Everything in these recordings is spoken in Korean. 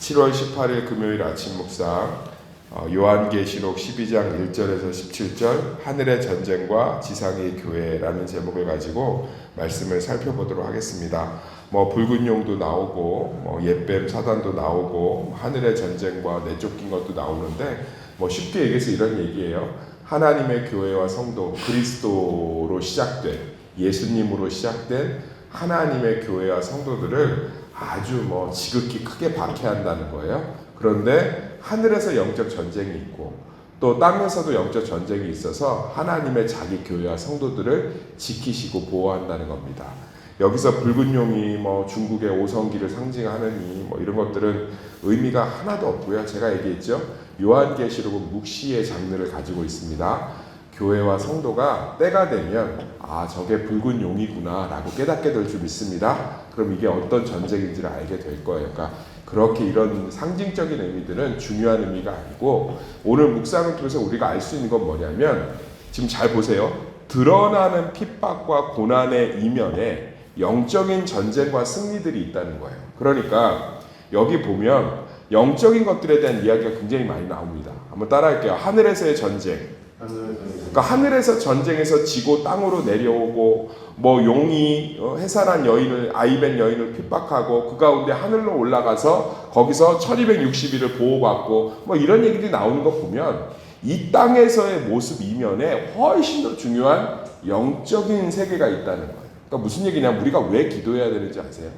7월 18일 금요일 아침 묵상 요한계시록 12장 1절에서 17절 하늘의 전쟁과 지상의 교회라는 제목을 가지고 말씀을 살펴보도록 하겠습니다. 붉은 용도 나오고 옛뱀 사단도 나오고 하늘의 전쟁과 내쫓긴 것도 나오는데 쉽게 얘기해서 이런 얘기예요. 하나님의 교회와 성도 그리스도로 시작된 예수님으로 시작된 하나님의 교회와 성도들을 아주 지극히 크게 박해한다는 거예요. 그런데 하늘에서 영적 전쟁이 있고 또 땅에서도 영적 전쟁이 있어서 하나님의 자기 교회와 성도들을 지키시고 보호한다는 겁니다. 여기서 붉은 용이 중국의 오성기를 상징하느니 이런 것들은 의미가 하나도 없고요. 제가 얘기했죠. 요한계시록은 묵시의 장르를 가지고 있습니다. 교회와 성도가 때가 되면 저게 붉은 용이구나 라고 깨닫게 될 줄 믿습니다. 그럼 이게 어떤 전쟁인지를 알게 될 거예요. 그러니까 그렇게 이런 상징적인 의미들은 중요한 의미가 아니고 오늘 묵상을 통해서 우리가 알 수 있는 건 뭐냐면 지금 잘 보세요. 드러나는 핍박과 고난의 이면에 영적인 전쟁과 승리들이 있다는 거예요. 그러니까 여기 보면 영적인 것들에 대한 이야기가 굉장히 많이 나옵니다. 한번 따라할게요. 하늘에서의 전쟁. 그러니까 하늘에서 전쟁에서 지고 땅으로 내려오고 용이 해산한 여인을 아이벤 여인을 핍박하고 그 가운데 하늘로 올라가서 거기서 1260일을 보호받고 이런 얘기들이 나오는 거 보면 이 땅에서의 모습 이면에 훨씬 더 중요한 영적인 세계가 있다는 거예요. 그러니까 무슨 얘기냐면 우리가 왜 기도해야 되는지 아세요?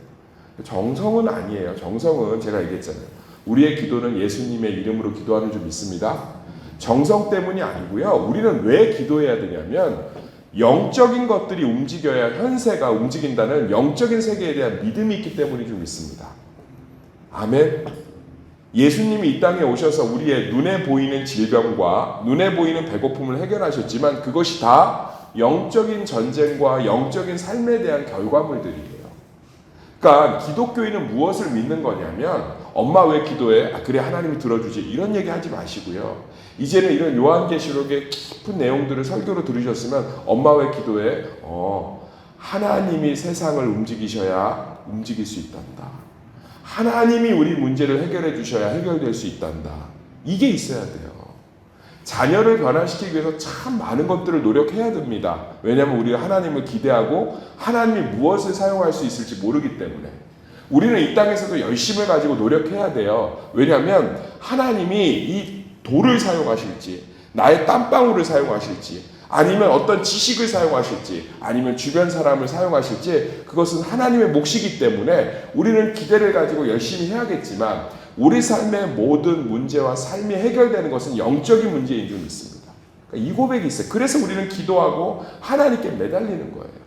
정성은 아니에요. 정성은 제가 얘기했잖아요. 우리의 기도는 예수님의 이름으로 기도하는 줄 믿습니다. 정성 때문이 아니고요. 우리는 왜 기도해야 되냐면 영적인 것들이 움직여야 현세가 움직인다는 영적인 세계에 대한 믿음이 있기 때문이 좀 있습니다. 아멘. 예수님이 이 땅에 오셔서 우리의 눈에 보이는 질병과 눈에 보이는 배고픔을 해결하셨지만 그것이 다 영적인 전쟁과 영적인 삶에 대한 결과물들이에요. 그러니까 기독교인은 무엇을 믿는 거냐면 엄마 왜 기도해? 그래 하나님이 들어주지. 이런 얘기 하지 마시고요. 이제는 이런 요한계시록의 깊은 내용들을 설교로 들으셨으면 엄마 왜 기도해? 하나님이 세상을 움직이셔야 움직일 수 있단다. 하나님이 우리 문제를 해결해 주셔야 해결될 수 있단다. 이게 있어야 돼요. 자녀를 변화시키기 위해서 참 많은 것들을 노력해야 됩니다. 왜냐하면 우리가 하나님을 기대하고 하나님이 무엇을 사용할 수 있을지 모르기 때문에 우리는 이 땅에서도 열심을 가지고 노력해야 돼요. 왜냐하면 하나님이 이 돌을 사용하실지 나의 땀방울을 사용하실지 아니면 어떤 지식을 사용하실지 아니면 주변 사람을 사용하실지 그것은 하나님의 몫이기 때문에 우리는 기대를 가지고 열심히 해야겠지만 우리 삶의 모든 문제와 삶이 해결되는 것은 영적인 문제인 줄 믿습니다. 그러니까 이 고백이 있어요. 그래서 우리는 기도하고 하나님께 매달리는 거예요.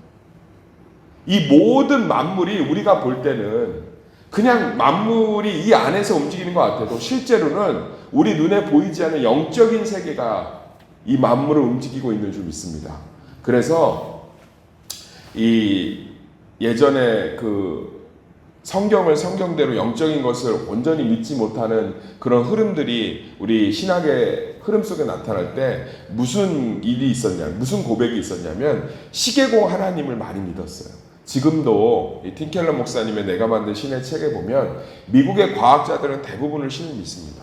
이 모든 만물이 우리가 볼 때는 그냥 만물이 이 안에서 움직이는 것 같아도 실제로는 우리 눈에 보이지 않는 영적인 세계가 이 만물을 움직이고 있는 줄 믿습니다. 그래서 이 예전에 성경을 성경대로 영적인 것을 온전히 믿지 못하는 그런 흐름들이 우리 신학의 흐름 속에 나타날 때 무슨 일이 있었냐, 무슨 고백이 있었냐면 시계공 하나님을 많이 믿었어요. 지금도 이 팀켈러 목사님의 내가 만든 신의 책에 보면 미국의 과학자들은 대부분을 신을 믿습니다.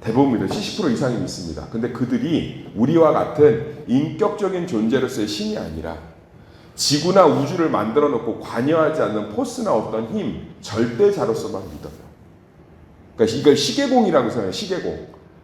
대부분입니다. 70% 이상이 믿습니다. 근데 그들이 우리와 같은 인격적인 존재로서의 신이 아니라 지구나 우주를 만들어 놓고 관여하지 않는 포스나 어떤 힘, 절대자로서만 믿어요. 그러니까 이걸 시계공이라고 생각해요.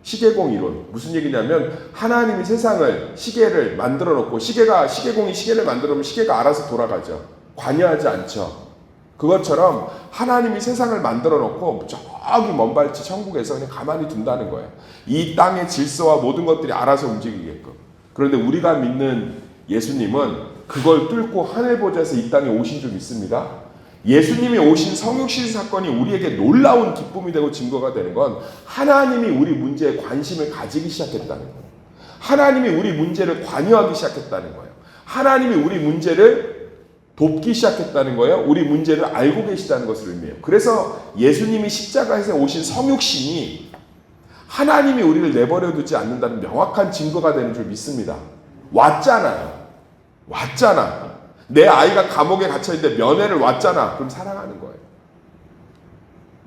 시계공 이론. 무슨 얘기냐면 하나님이 세상을 시계를 만들어 놓고 시계공이 시계를 만들어 놓으면 시계가 알아서 돌아가죠. 관여하지 않죠. 그것처럼 하나님이 세상을 만들어 놓고 저기 먼 발치 천국에서 그냥 가만히 둔다는 거예요. 이 땅의 질서와 모든 것들이 알아서 움직이게끔. 그런데 우리가 믿는 예수님은 그걸 뚫고 하늘 보좌에서 이 땅에 오신 줄 믿습니다. 예수님이 오신 성육신 사건이 우리에게 놀라운 기쁨이 되고 증거가 되는 건 하나님이 우리 문제에 관심을 가지기 시작했다는 거예요. 하나님이 우리 문제를 관여하기 시작했다는 거예요. 하나님이 우리 문제를 돕기 시작했다는 거예요. 우리 문제를 알고 계시다는 것을 의미해요. 그래서 예수님이 십자가에서 오신 성육신이 하나님이 우리를 내버려 두지 않는다는 명확한 증거가 되는 줄 믿습니다. 왔잖아. 내 아이가 감옥에 갇혀있는데 면회를 왔잖아. 그럼 사랑하는 거예요.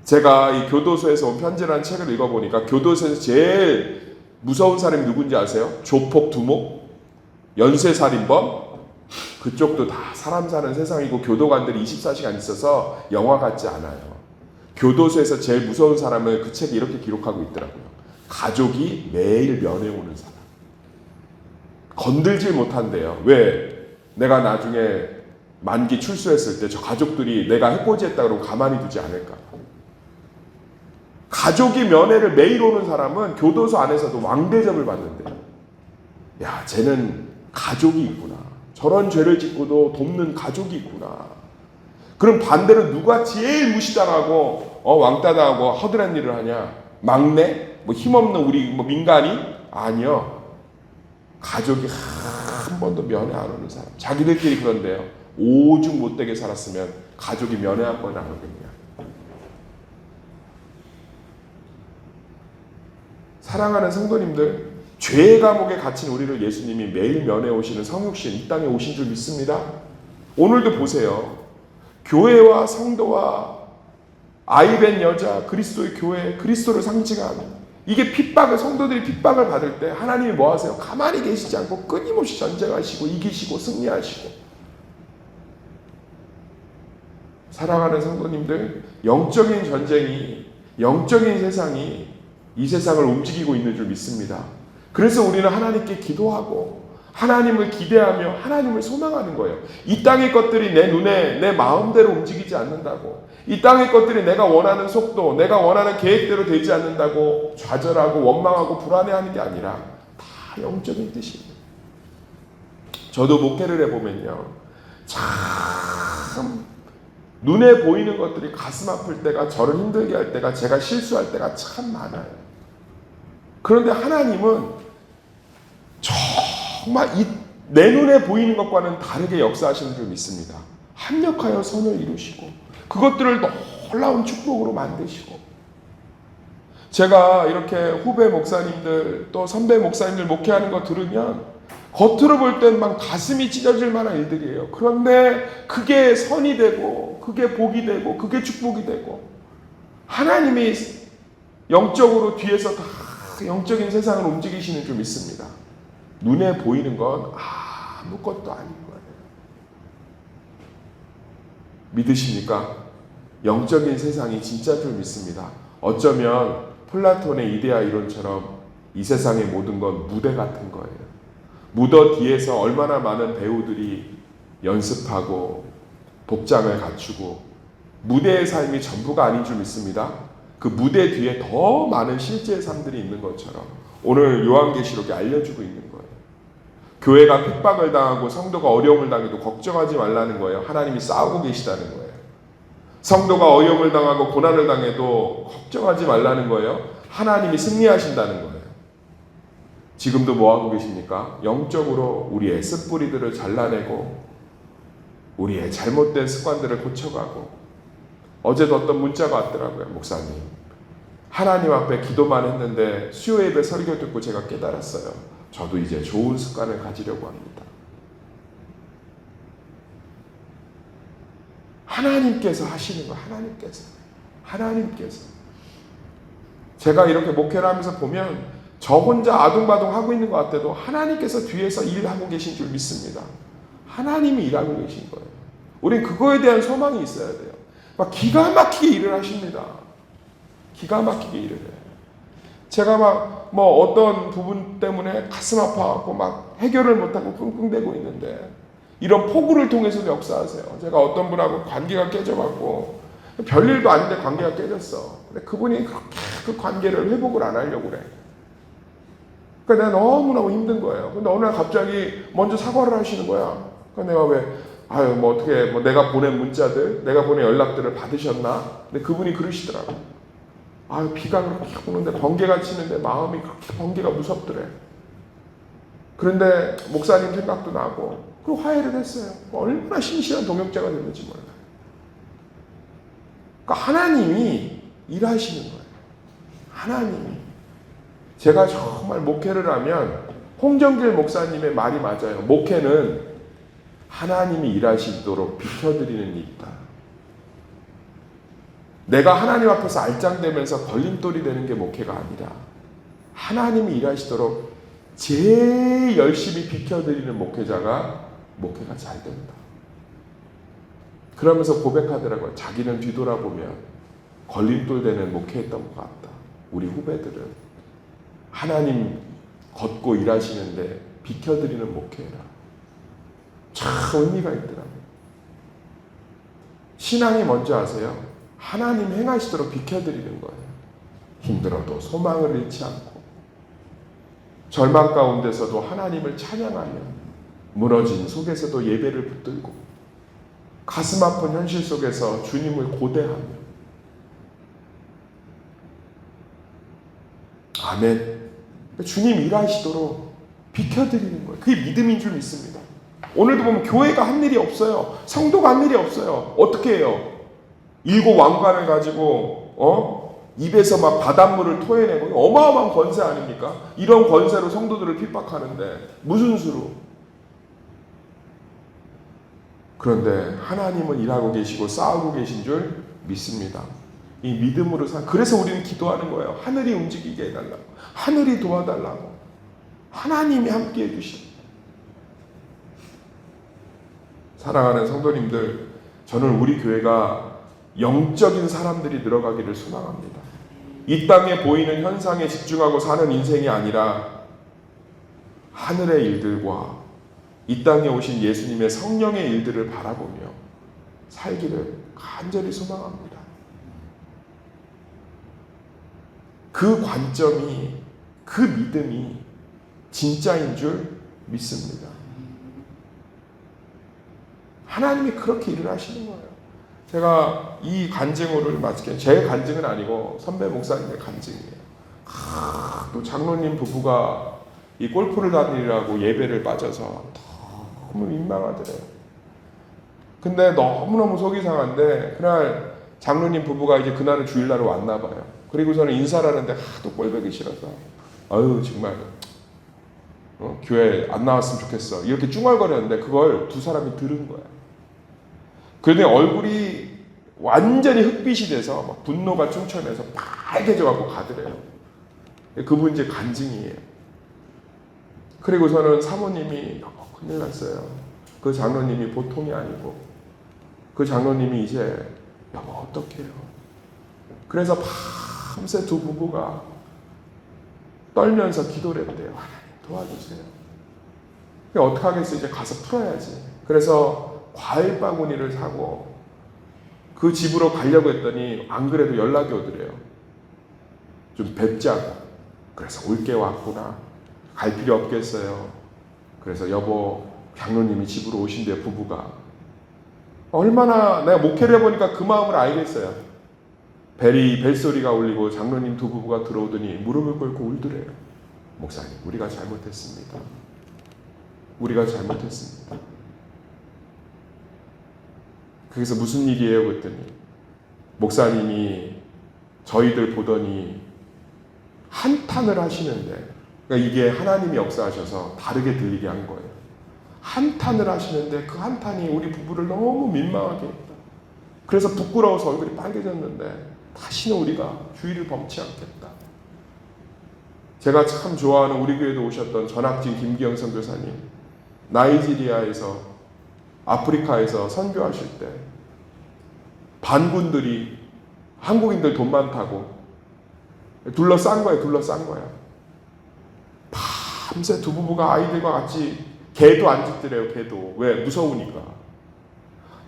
제가 이 교도소에서 온 편지라는 책을 읽어보니까 교도소에서 제일 무서운 사람이 누군지 아세요? 조폭, 두목, 연쇄살인범. 그쪽도 다 사람 사는 세상이고 교도관들이 24시간 있어서 영화 같지 않아요. 교도소에서 제일 무서운 사람을 그 책이 이렇게 기록하고 있더라고요. 가족이 매일 면회 오는 사람. 건들질 못한대요. 왜? 내가 나중에 만기 출소했을 때 저 가족들이 내가 해코지했다 그러고 가만히 두지 않을까. 가족이 면회를 매일 오는 사람은 교도소 안에서도 왕대접을 받는데요. 야, 쟤는 가족이 있구나. 저런 죄를 짓고도 돕는 가족이 있구나. 그럼 반대로 누가 제일 무시당하고 왕따당하고 허드렛 일을 하냐? 막내? 뭐 힘없는 우리 뭐 민간인? 아니요. 가족이 한 번도 면회 안 오는 사람. 자기들끼리 그런데요. 오죽 못되게 살았으면 가족이 면회 한 번 안 오겠냐. 사랑하는 성도님들, 죄의 감옥에 갇힌 우리를 예수님이 매일 면회 오시는 성육신 이 땅에 오신 줄 믿습니다. 오늘도 보세요. 교회와 성도와 아이된 여자, 그리스도의 교회, 그리스도를 상징하는 이게 핍박을, 성도들이 핍박을 받을 때 하나님이 뭐 하세요? 가만히 계시지 않고 끊임없이 전쟁하시고 이기시고 승리하시고. 사랑하는 성도님들, 영적인 전쟁이, 영적인 세상이 이 세상을 움직이고 있는 줄 믿습니다. 그래서 우리는 하나님께 기도하고 하나님을 기대하며 하나님을 소망하는 거예요. 이 땅의 것들이 내 눈에 내 마음대로 움직이지 않는다고, 이 땅의 것들이 내가 원하는 속도, 내가 원하는 계획대로 되지 않는다고 좌절하고 원망하고 불안해하는 게 아니라 다 영적인 뜻입니다. 저도 목회를 해보면요, 참 눈에 보이는 것들이 가슴 아플 때가, 저를 힘들게 할 때가, 제가 실수할 때가 참 많아요. 그런데 하나님은 정말 내 눈에 보이는 것과는 다르게 역사하시는 줄 믿습니다. 합력하여 선을 이루시고 그것들을 놀라운 축복으로 만드시고. 제가 이렇게 후배 목사님들 또 선배 목사님들 목회하는 거 들으면 겉으로 볼 땐 막 가슴이 찢어질 만한 일들이에요. 그런데 그게 선이 되고 그게 복이 되고 그게 축복이 되고 하나님이 영적으로 뒤에서 다 영적인 세상을 움직이시는 줄 믿습니다. 눈에 보이는 건 아무것도 아닌 거예요. 믿으십니까? 영적인 세상이 진짜인 줄 믿습니다. 어쩌면 플라톤의 이데아 이론처럼 이 세상의 모든 건 무대 같은 거예요. 무더 뒤에서 얼마나 많은 배우들이 연습하고 복장을 갖추고 무대의 삶이 전부가 아닌 줄 믿습니다. 그 무대 뒤에 더 많은 실제의 삶들이 있는 것처럼 오늘 요한계시록이 알려주고 있는 거예요. 교회가 핍박을 당하고 성도가 어려움을 당해도 걱정하지 말라는 거예요. 하나님이 싸우고 계시다는 거예요. 성도가 어려움을 당하고 고난을 당해도 걱정하지 말라는 거예요. 하나님이 승리하신다는 거예요. 지금도 뭐하고 계십니까? 영적으로 우리의 습뿌리들을 잘라내고 우리의 잘못된 습관들을 고쳐가고. 어제도 어떤 문자가 왔더라고요. 목사님, 하나님 앞에 기도만 했는데 수요 예배 설교 듣고 제가 깨달았어요. 저도 이제 좋은 습관을 가지려고 합니다. 하나님께서 하시는 거, 하나님께서. 제가 이렇게 목회를 하면서 보면 저 혼자 아둥바둥 하고 있는 것 같아도 하나님께서 뒤에서 일하고 계신 줄 믿습니다. 하나님이 일하고 계신 거예요. 우린 그거에 대한 소망이 있어야 돼요. 막 기가 막히게 일을 하십니다. 기가 막히게 일을 해요. 제가 막 뭐 어떤 부분 때문에 가슴 아파하고 막 해결을 못하고 끙끙대고 있는데 이런 폭우를 통해서도 역사하세요. 제가 어떤 분하고 관계가 깨져갖고 별일도 아닌데 관계가 깨졌어. 근데 그분이 그렇게 그 관계를 회복을 안 하려고 그래. 그러니까 내가 너무너무 힘든 거예요. 근데 어느 날 갑자기 먼저 사과를 하시는 거야. 그러니까 내가 왜 뭐 어떻게 뭐 내가 보낸 문자들, 내가 보낸 연락들을 받으셨나? 근데 그분이 그러시더라고. 비가 그렇게 오는데 번개가 치는데 마음이 그렇게 번개가 무섭더래. 그런데 목사님 생각도 나고 그리고 화해를 했어요. 얼마나 신실한 동역자가 됐는지 몰라요. 그러니까 하나님이 일하시는 거예요. 하나님이. 제가 정말 목회를 하면 홍정길 목사님의 말이 맞아요. 목회는 하나님이 일하시도록 비켜드리는 일이다. 내가 하나님 앞에서 알짱대면서 걸림돌이 되는 게 목회가 아니라 하나님이 일하시도록 제일 열심히 비켜드리는 목회자가 목회가 잘 된다. 그러면서 고백하더라고요. 자기는 뒤돌아보면 걸림돌 되는 목회했던 것 같다. 우리 후배들은 하나님 걷고 일하시는데 비켜드리는 목회라. 참 의미가 있더라고요. 신앙이 뭔지 아세요? 하나님 행하시도록 비켜드리는 거예요. 힘들어도 소망을 잃지 않고 절망 가운데서도 하나님을 찬양하며 무너진 속에서도 예배를 붙들고 가슴 아픈 현실 속에서 주님을 고대하며 아멘. 주님 일하시도록 비켜드리는 거예요. 그게 믿음인 줄 믿습니다. 오늘도 보면 교회가 한 일이 없어요. 성도가 한 일이 없어요. 어떻게 해요? 7 왕관을 가지고 입에서 막 바닷물을 토해내고 어마어마한 권세 아닙니까? 이런 권세로 성도들을 핍박하는데 무슨 수로? 그런데 하나님은 일하고 계시고 싸우고 계신 줄 믿습니다. 이 믿음으로 그래서 우리는 기도하는 거예요. 하늘이 움직이게 해달라고. 하늘이 도와달라고. 하나님이 함께 해주시고. 사랑하는 성도님들, 저는 우리 교회가 영적인 사람들이 늘어가기를 소망합니다. 이 땅에 보이는 현상에 집중하고 사는 인생이 아니라 하늘의 일들과 이 땅에 오신 예수님의 성령의 일들을 바라보며 살기를 간절히 소망합니다. 그 관점이, 그 믿음이 진짜인 줄 믿습니다. 하나님이 그렇게 일을 하시는 거예요. 제가 이 간증을 마치게, 제 간증은 아니고 선배 목사님의 간증이에요. 또 장로님 부부가 이 골프를 다니라고 예배를 빠져서 너무 민망하더래요. 근데 너무너무 속이 상한데 그날 장로님 부부가 이제 그날은 주일날로 왔나 봐요. 그리고서는 인사를 하는데 하도 꼴보기 싫어서 아유 정말 교회 안 나왔으면 좋겠어 이렇게 쭝얼거렸는데 그걸 두 사람이 들은 거야. 그런데 얼굴이 완전히 흑빛이 돼서 막 분노가 충천해서 빨개져 갖고 가더래요. 그분 이제 간증이에요. 그리고서는 사모님이 큰일 났어요. 그 장로님이 보통이 아니고 그 장로님이 이제 여보 어떡해요. 그래서 밤새 두 부부가 떨면서 기도를 했대요. 하나님 도와주세요. 어떻게 하겠어요. 이제 가서 풀어야지. 그래서 과일 바구니를 사고 그 집으로 가려고 했더니 안 그래도 연락이 오더래요. 좀 뵙자고. 그래서 올게 왔구나. 갈 필요 없겠어요. 그래서 여보 장로님이 집으로 오신대요. 부부가. 얼마나 내가 목회를 해보니까 그 마음을 알겠어요. 벨소리가 울리고 장로님 두 부부가 들어오더니 무릎을 꿇고 울더래요. 목사님 우리가 잘못했습니다. 우리가 잘못했습니다. 그래서 무슨 일이에요? 그랬더니 목사님이 저희들 보더니 한탄을 하시는데 그러니까 이게 하나님이 역사하셔서 다르게 들리게 한 거예요. 한탄을 하시는데 그 한탄이 우리 부부를 너무 민망하게 했다. 그래서 부끄러워서 얼굴이 빨개졌는데 다시는 우리가 주의를 범치 않겠다. 제가 참 좋아하는 우리 교회도 오셨던 전학진 김기영 선교사님, 나이지리아에서 아프리카에서 선교하실 때 반군들이 한국인들 돈 많다고 둘러싼 거야. 밤새 두 부부가 아이들과 같이 개도 안 짖더래요. 개도. 왜? 무서우니까.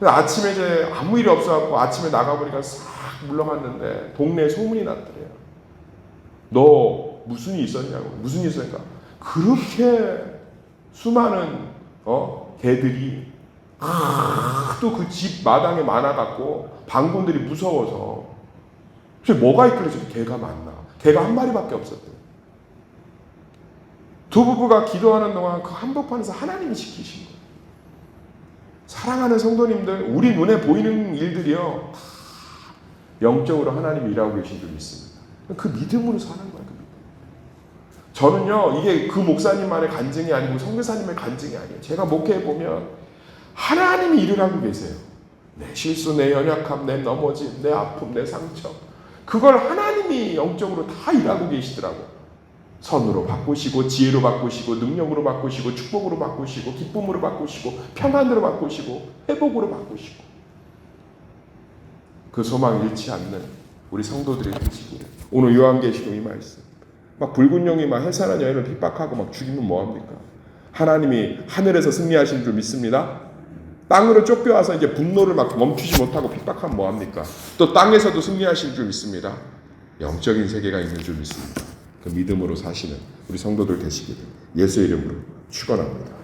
아침에 이제 아무 일이 없어갖고 아침에 나가보니까 싹 물러갔는데 동네에 소문이 났더래요. 너 무슨 일 있었냐고. 무슨 일 있었니까 그렇게 수많은 개들이 또 그 집 마당에 많아갖고 방군들이 무서워서 도대체 뭐가 있길래 저렇게 개가 많나. 개가 한 마리밖에 없었대요. 두 부부가 기도하는 동안 그 한복판에서 하나님이 지키신 거예요. 사랑하는 성도님들, 우리 눈에 보이는 일들이요 다 영적으로 하나님이 일하고 계신 줄 믿습니다. 그 믿음으로 사는 거예요. 그 믿음. 저는요 이게 그 목사님만의 간증이 아니고 선교사님의 간증이 아니에요. 제가 목회해 보면 하나님이 일을 하고 계세요. 내 실수, 내 연약함, 내 넘어짐, 내 아픔, 내 상처, 그걸 하나님이 영적으로 다 일하고 계시더라고. 선으로 바꾸시고, 지혜로 바꾸시고, 능력으로 바꾸시고, 축복으로 바꾸시고, 기쁨으로 바꾸시고, 평안으로 바꾸시고, 회복으로 바꾸시고. 그 소망 잃지 않는 우리 성도들이 되시기를. 오늘 요한계시록 이 말씀. 막 붉은 용이 막 해산한 여인을 핍박하고 막 죽이면 뭐합니까? 하나님이 하늘에서 승리하신 줄 믿습니다. 땅으로 쫓겨와서 이제 분노를 막 멈추지 못하고 핍박하면 뭐합니까? 또 땅에서도 승리하실 줄 믿습니다. 영적인 세계가 있는 줄 믿습니다. 그 믿음으로 사시는 우리 성도들 되시기를 예수의 이름으로 축원합니다.